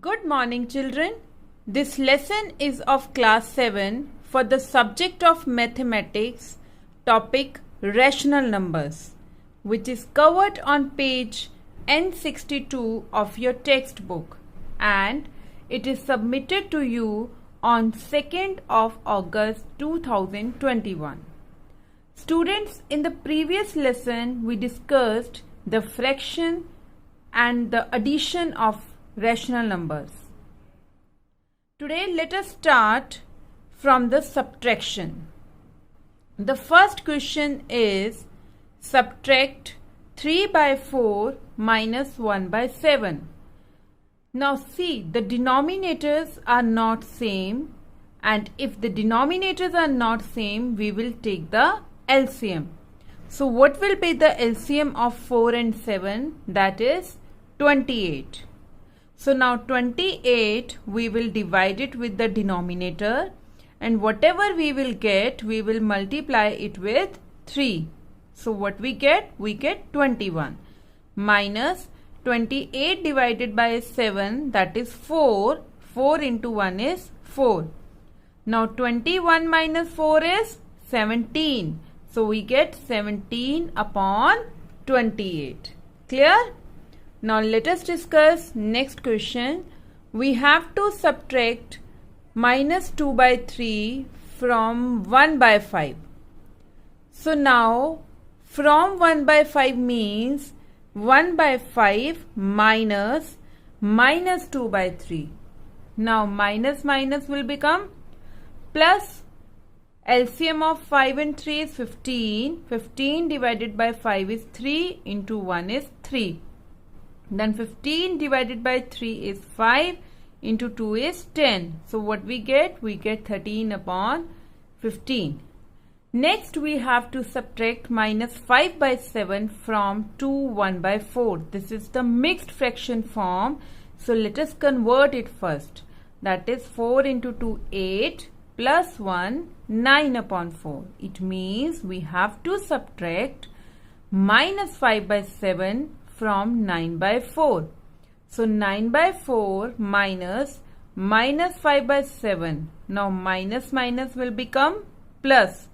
Good morning, children. This lesson is of class 7 for the subject of mathematics, topic rational numbers, which is covered on page N62 of your textbook, and it is submitted to you on 2nd of August 2021. Students, in the previous lesson we discussed the fraction and the addition of rational numbers. Today let us start from the subtraction. The first question is subtract 3 by 4 minus 1 by 7. Now see, the denominators are not same, and if the denominators are not same, we will take the LCM. So what will be the LCM of 4 and 7? That is 28. So now 28 we will divide it with the denominator, and whatever we will get, we will multiply it with 3. So what we get? We get 21 minus 28 divided by 7, that is 4. 4 into 1 is 4. Now 21 minus 4 is 17. So we get 17 upon 28. Clear? Now let us discuss next question. We have to subtract minus 2 by 3 from 1 by 5. So now from 1 by 5 means 1 by 5 minus 2 by 3. Now minus will become plus. LCM of 5 and 3 is 15. 15 divided by 5 is 3 into 1 is 3. Then 15 divided by 3 is 5 into 2 is 10. So what we get? We get 13 upon 15. Next we have to subtract minus 5 by 7 from 2 1 by 4. This is the mixed fraction form. So let us convert it first. That is 4 into 2 8 plus 1 9 upon 4. It means we have to subtract minus 5 by 7 from 9 by 4. So 9 by 4 minus 5 by 7. Now minus will become plus.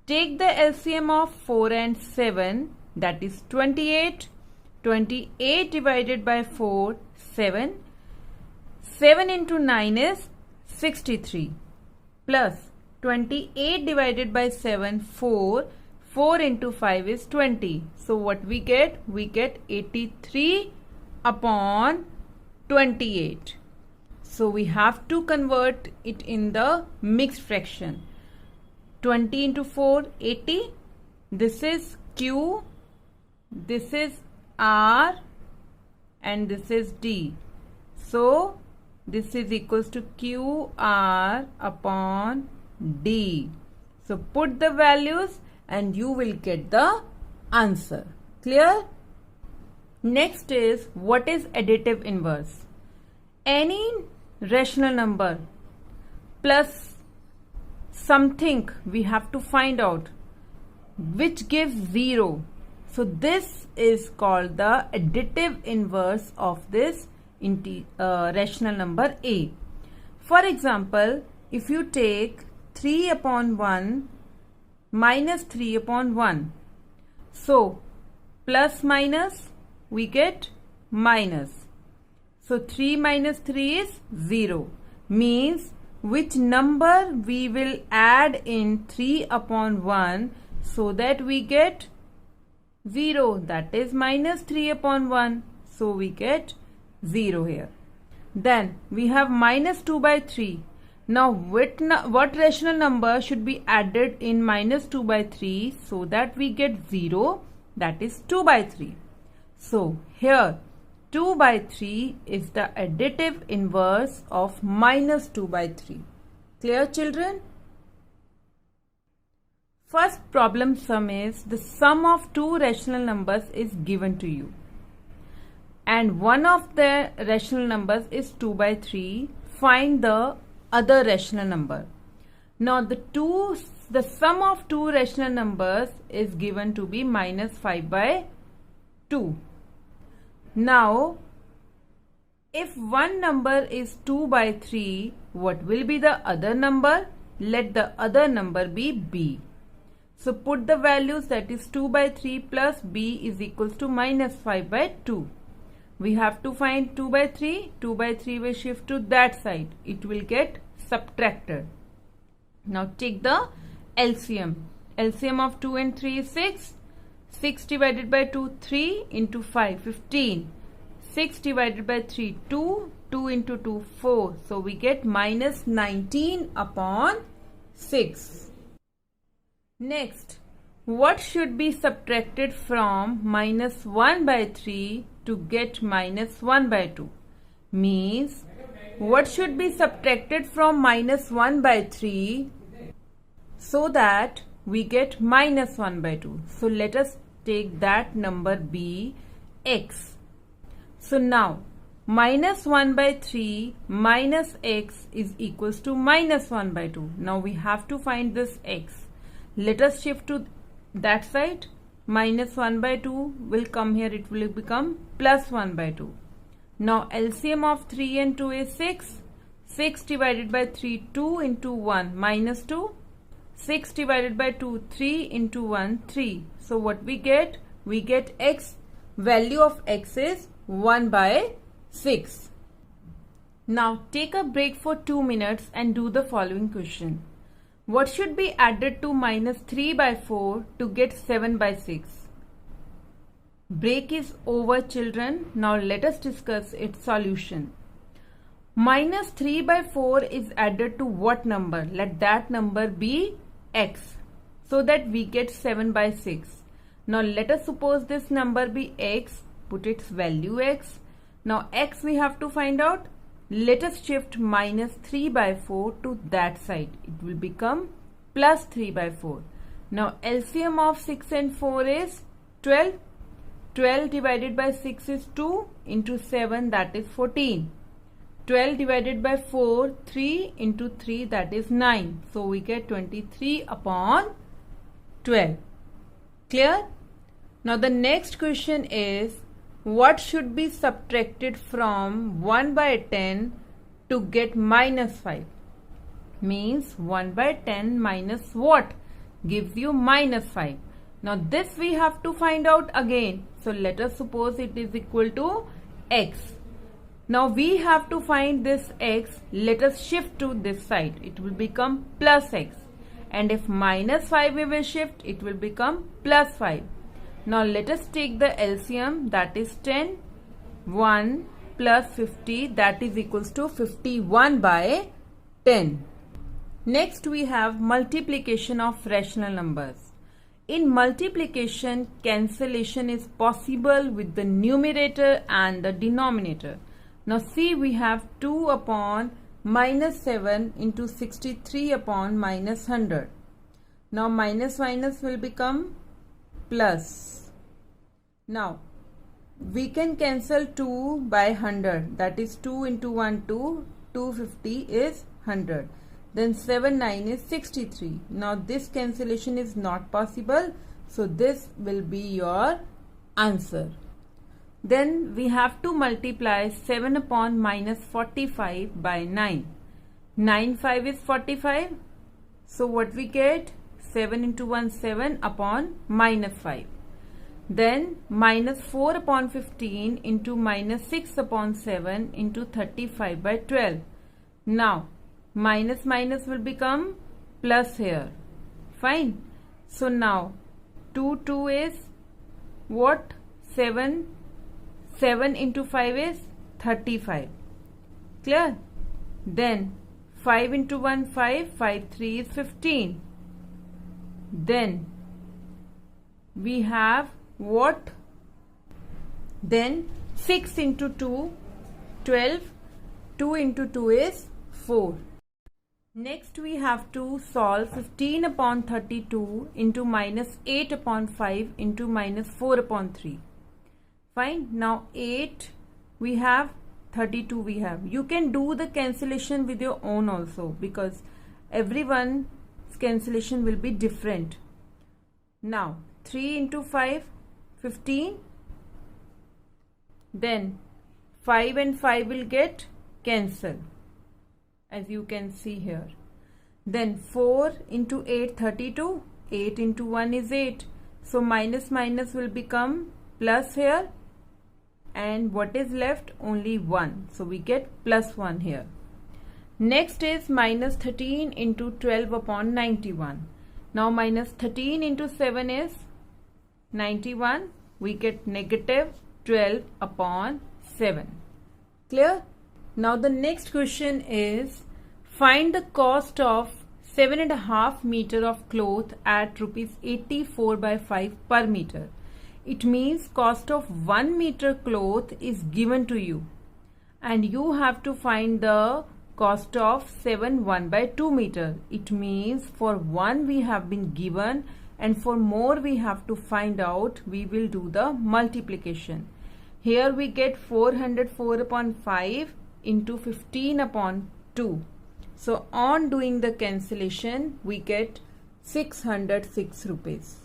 Take the LCM of 4 and 7, that is 28. 28 divided by 4, 7. 7 into 9 is 63. Plus 28 divided by 7, 4. 4 into 5 is 20. So what we get? We get 83 upon 28. So we have to convert it in the mixed fraction. 20 into 4, 80. This is Q, this is R, and this is D. So this is equals to QR upon D. So put the values and you will get the answer. Clear? Next is, what is additive inverse? Any rational number plus something we have to find out which gives 0. So this is called the additive inverse of this rational number A. For example, if you take 3 upon 1 minus 3 upon 1. So plus minus we get minus. So 3 minus 3 is 0. Means which number we will add in 3 upon 1 so that we get 0. That is minus 3 upon 1. So we get 0 here. Then we have minus 2 by 3. Now what rational number should be added in minus 2 by 3 so that we get 0? That is 2 by 3. So here 2 by 3 is the additive inverse of minus 2 by 3. Clear, children? First problem sum is the sum of two rational numbers is given to you, and one of the rational numbers is 2 by 3. Find the other rational number. Now the sum of two rational numbers is given to be minus 5 by 2. Now If one number is 2 by 3, what will be the other number? Let the other number be b. So put the values, that is 2 by 3 plus b is equals to minus 5 by 2. We have to find 2 by 3. 2 by 3 will shift to that side. It will get subtracted. Now take the LCM. LCM of 2 and 3 is 6. 6 divided by 2, 3 into 5, 15. 6 divided by 3, 2. 2 into 2, 4. So we get minus 19 upon 6. Next, what should be subtracted from minus 1 by 3 to get minus 1 by 2? Means, what should be subtracted from minus 1 by 3 so that we get minus 1 by 2? So let us take that number be x. So now, minus 1 by 3 minus x is equals to minus 1 by 2. Now we have to find this x. Let us shift to that side. Minus 1 by 2 will come here. It will become plus 1 by 2. Now LCM of 3 and 2 is 6. 6 divided by 3, 2 into 1, minus 2. 6 divided by 2, 3 into 1, 3. So what we get? We get x. Value of x is 1 by 6. Now take a break for 2 minutes and do the following question. What should be added to minus 3 by 4 to get 7 by 6? Break is over, children. Now let us discuss its solution. Minus 3 by 4 is added to what number? Let that number be x, so that we get 7 by 6. Now let us suppose this number be x. Put its value x. Now x we have to find out. Let us shift minus 3 by 4 to that side. It will become plus 3 by 4. Now LCM of 6 and 4 is 12. 12 divided by 6 is 2 into 7, that is 14. 12 divided by 4, 3 into 3, that is 9. So we get 23 upon 12. Clear? Now the next question is, what should be subtracted from 1 by 10 to get minus 5? Means 1 by 10 minus what? Gives you minus 5. Now this we have to find out again. So let us suppose it is equal to x. Now we have to find this x. Let us shift to this side. It will become plus x. And if minus 5 we will shift, it will become plus 5. Now let us take the LCM, that is 10. 1 plus 50, that is equals to 51 by 10. Next we have multiplication of rational numbers. In multiplication, cancellation is possible with the numerator and the denominator. Now see, we have 2 upon minus 7 into 63 upon minus 100. Now minus minus will become plus. Now we can cancel 2 by 100, that is 2 into 1 2, 250 is 100. Then 7 9 is 63. Now this cancellation is not possible, so this will be your answer. Then we have to multiply 7 upon minus 45 by 9. 9 5 is 45. So what we get? 7 into 1 7 upon minus 5. Then minus 4 upon 15 into minus 6 upon 7 into 35 by 12. Now minus minus will become plus here. Fine. So now 2 2 is what? 7. 7 into 5 is 35. Clear? Then 5 into 1 5. 5 3 is 15. Then we have what? Then 6 into 2 12. 2 into 2 is 4. Next we have to solve 15 upon 32 into minus 8 upon 5 into minus 4 upon 3. Fine. Now 8 we have, 32 we have. You can do the cancellation with your own also, because everyone's cancellation will be different. Now 3 into 5, 15. Then 5 and 5 will get cancel, as you can see here. Then 4 into 8, 32. 8 into 1 is 8. So minus minus will become plus here. And what is left? Only 1. So we get plus 1 here. Next is minus 13 into 12 upon 91. Now minus 13 into 7 is 91. We get negative 12 upon 7. Clear? Now the next question is, find the cost of 7.5 meter of cloth at rupees 84 by 5 per meter. It means cost of 1 meter cloth is given to you and you have to find the cost of 1 by 2 meter. It means for 1 we have been given and for more we have to find out. We will do the multiplication. Here we get 404 upon 5 into 15 upon 2. So on doing the cancellation we get 606 rupees.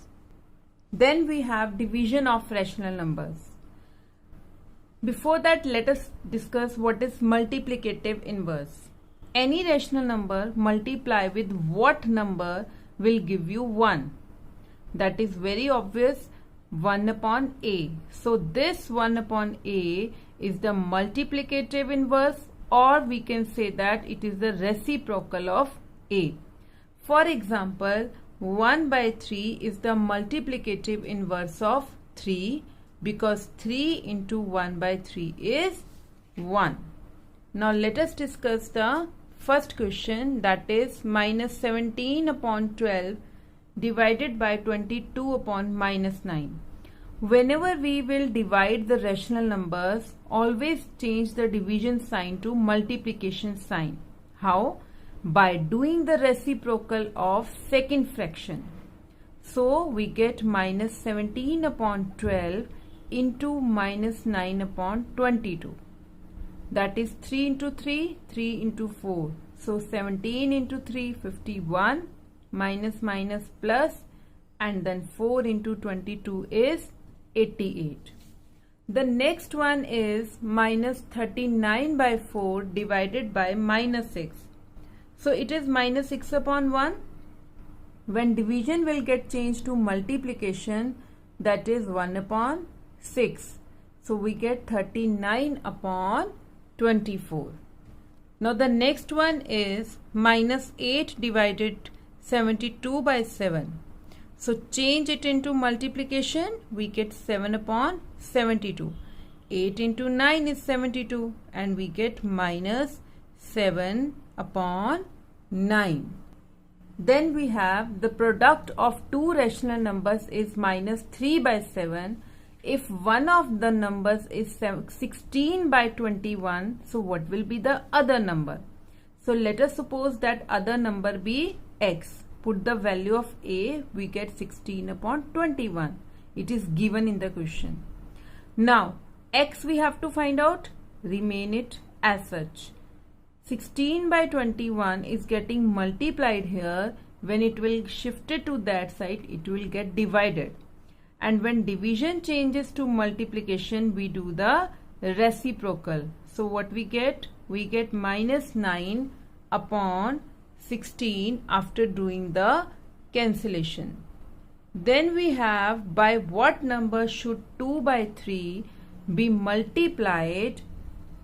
Then we have division of rational numbers. Before that, let us discuss what is multiplicative inverse. Any rational number multiply with what number will give you 1? That is very obvious, 1 upon a. So this 1 upon a is the multiplicative inverse, or we can say that it is the reciprocal of a. For example, 1 by 3 is the multiplicative inverse of 3 because 3 into 1 by 3 is 1. Now let us discuss the first question, that is minus 17 upon 12 divided by 22 upon minus 9. Whenever we will divide the rational numbers, always change the division sign to multiplication sign. How? By doing the reciprocal of second fraction. So we get minus 17 upon 12 into minus 9 upon 22. That is 3 into 3, 3 into 4. So 17 into 3, 51, minus minus plus, and then 4 into 22 is 88. The next one is minus 39 by 4 divided by minus 6. So it is minus 6 upon 1. When division will get changed to multiplication, that is 1 upon 6. So we get 39 upon 24. Now the next one is minus 8 divided 72 by 7. So change it into multiplication, we get 7 upon 72. 8 into 9 is 72 and we get minus 7 upon 9. Then we have the product of two rational numbers is minus 3 by 7. If one of the numbers is 16 by 21, so what will be the other number? So let us suppose that other number be x. Put the value of a, we get 16 upon 21. It is given in the question. Now x we have to find out, remain it as such. 16 by 21 is getting multiplied here. When it will shift it to that side, it will get divided. And when division changes to multiplication, we do the reciprocal. So what we get? We get minus 9 upon 16 after doing the cancellation. Then we have by what number should 2 by 3 be multiplied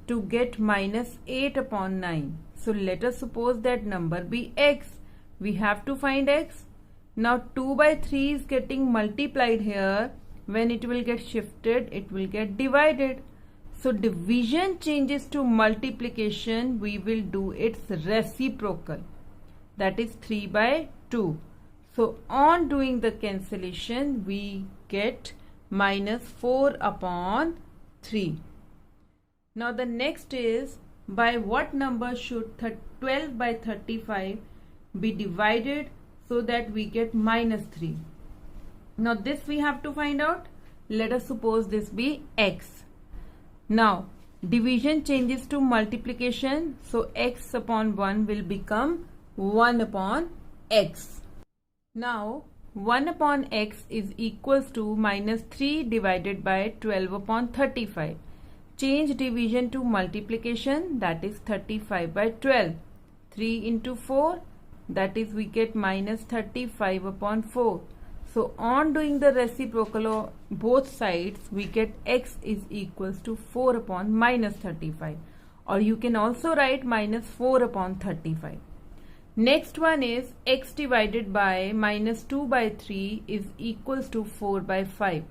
to get minus 8 upon 9. So let us suppose that number be x. We have to find x. Now 2 by 3 is getting multiplied here. When it will get shifted, it will get divided. So division changes to multiplication, we will do its reciprocal. That is 3 by 2. So on doing the cancellation, we get minus 4 upon 3. Now the next is, by what number should 12 by 35 be divided so that we get minus 3? Now this we have to find out. Let us suppose this be x. Now division changes to multiplication, so x upon 1 will become 1 upon x. Now 1 upon x is equals to minus 3 divided by 12 upon 35. change division to multiplication, that is 35 by 12. 3 into 4, that is we get minus 35 upon 4. So on doing the reciprocal of both sides, we get x is equals to 4 upon minus 35, or you can also write minus 4 upon 35. Next one is x divided by minus 2 by 3 is equals to 4 by 5.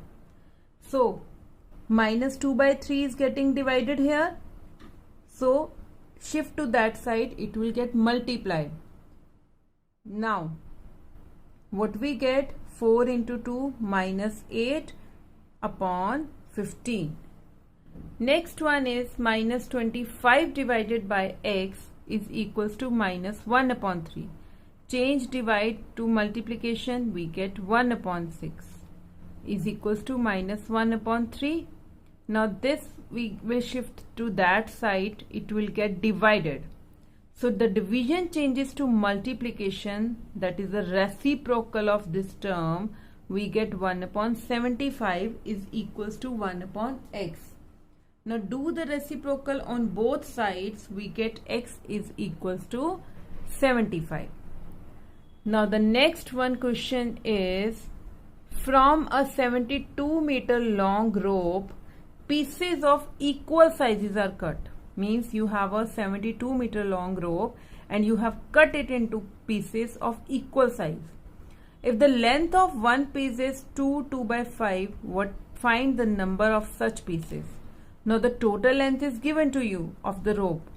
So minus 2 by 3 is getting divided here. So shift to that side, it will get multiplied. Now what we get? 4 into 2 minus 8 upon 15. Next one is minus 25 divided by x is equals to minus 1 upon 3. Change divide to multiplication, we get 1 upon 6 is equals to minus 1 upon 3. Now this we will shift to that side, it will get divided. So the division changes to multiplication, that is the reciprocal of this term. We get 1 upon 75 is equals to 1 upon x. Now do the reciprocal on both sides, we get x is equals to 75. Now the next one question is, from a 72 meter long rope, pieces of equal sizes are cut. Means you have a 72 meter long rope and you have cut it into pieces of equal size. If the length of one piece is 2 by 5, find the number of such pieces. Now the total length is given to you of the rope.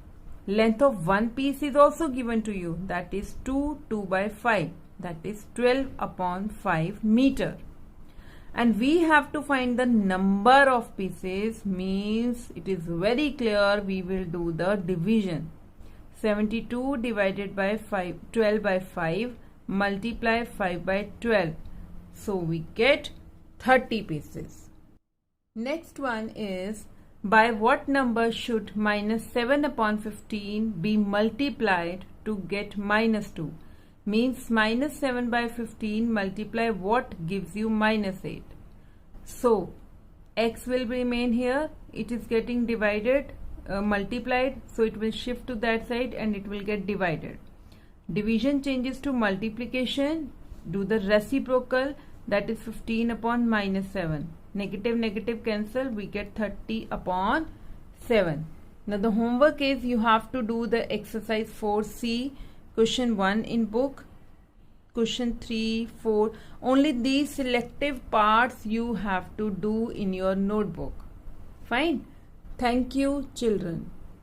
Length of one piece is also given to you, that is 2 by 5, that is 12 upon 5 meter. And we have to find the number of pieces, means it is very clear we will do the division. 72 divided by 12 by 5, multiply 5 by 12. So we get 30 pieces. Next one is, by what number should minus 7 upon 15 be multiplied to get minus 2? Means minus 7 by 15 multiply what gives you minus 8. So x will remain here, it is getting divided, multiplied, so it will shift to that side and it will get divided. Division changes to multiplication, do the reciprocal, that is 15 upon minus 7. Negative negative cancel, we get 30 upon 7. Now the homework is you have to do the exercise 4C, question 1 in book, question 3, 4. Only these selective parts you have to do in your notebook. Fine. Thank you, children.